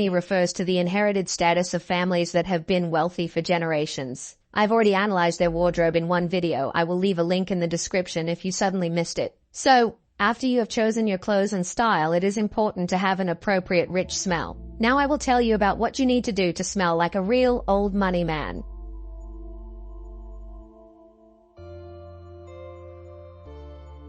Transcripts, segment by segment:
refers to the inherited status of families that have been wealthy for generations. I've already analyzed their wardrobe in one video. I will leave a link in the description if you suddenly missed it. So, after you have chosen your clothes and style, it is important to have an appropriate rich smell. Now I will tell you about what you need to do to smell like a real old money man.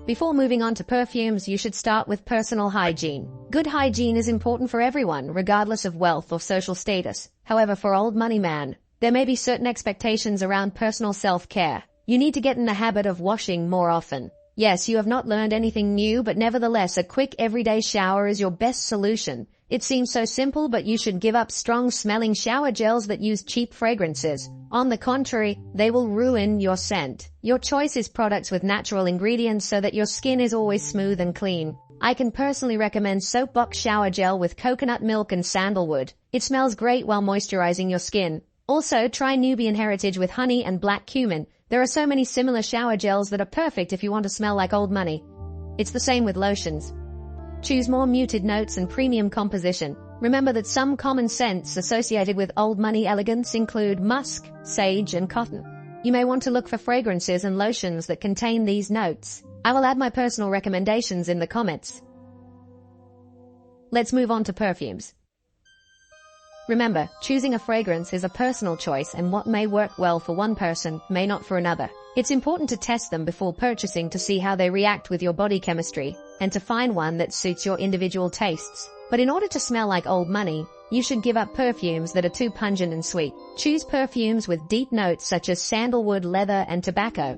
Before moving on to perfumes, you should start with personal hygiene. Good hygiene is important for everyone, regardless of wealth or social status. However, for old money man, there may be certain expectations around personal self-care. You need to get in the habit of washing more often. Yes, you have not learned anything new, but nevertheless, a quick everyday shower is your best solution. It seems so simple, but you should give up strong-smelling shower gels that use cheap fragrances. On the contrary, they will ruin your scent. Your choice is products with natural ingredients so that your skin is always smooth and clean. I can personally recommend Soapbox Shower Gel with coconut milk and sandalwood. It smells great while moisturizing your skin. Also, try Nubian Heritage with honey and black cumin. There are so many similar shower gels that are perfect if you want to smell like old money. It's the same with lotions. Choose more muted notes and premium composition. Remember that some common scents associated with old money elegance include musk, sage, and cotton. You may want to look for fragrances and lotions that contain these notes. I will add my personal recommendations in the comments. Let's move on to perfumes. Remember, choosing a fragrance is a personal choice, and what may work well for one person may not for another. It's important to test them before purchasing to see how they react with your body chemistry and to find one that suits your individual tastes. But in order to smell like old money, you should give up perfumes that are too pungent and sweet. Choose perfumes with deep notes such as sandalwood, leather, and tobacco.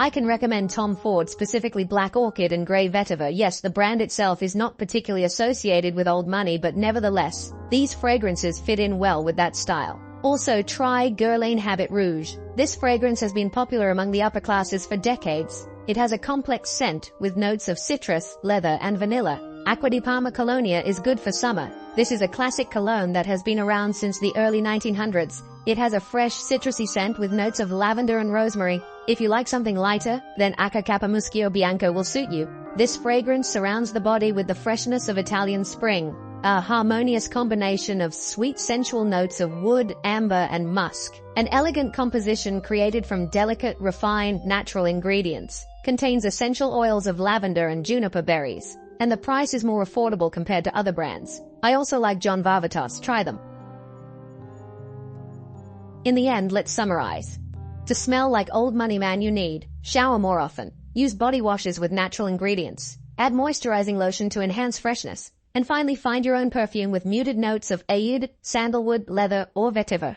I can recommend Tom Ford, specifically Black Orchid and Grey Vetiver. Yes, the brand itself is not particularly associated with old money, but nevertheless, these fragrances fit in well with that style. Also, try Guerlain Habit Rouge. This fragrance has been popular among the upper classes for decades. It has a complex scent with notes of citrus, leather, and vanilla. Acqua di Parma Colonia is good for summer. This is a classic cologne that has been around since the early 1900s. It has a fresh, citrusy scent with notes of lavender and rosemary. If you like something lighter, then Acca Cappamuschio Bianco will suit you. This fragrance surrounds the body with the freshness of Italian spring. A harmonious combination of sweet, sensual notes of wood, amber, and musk. An elegant composition created from delicate, refined, natural ingredients. Contains essential oils of lavender and juniper berries. And the price is more affordable compared to other brands. I also like John Varvatos. Try them. In the end, let's summarize. To smell like old money man, you need shower more often. Use body washes with natural ingredients. Add moisturizing lotion to enhance freshness. And finally, find your own perfume with muted notes of oud, sandalwood, leather, or vetiver.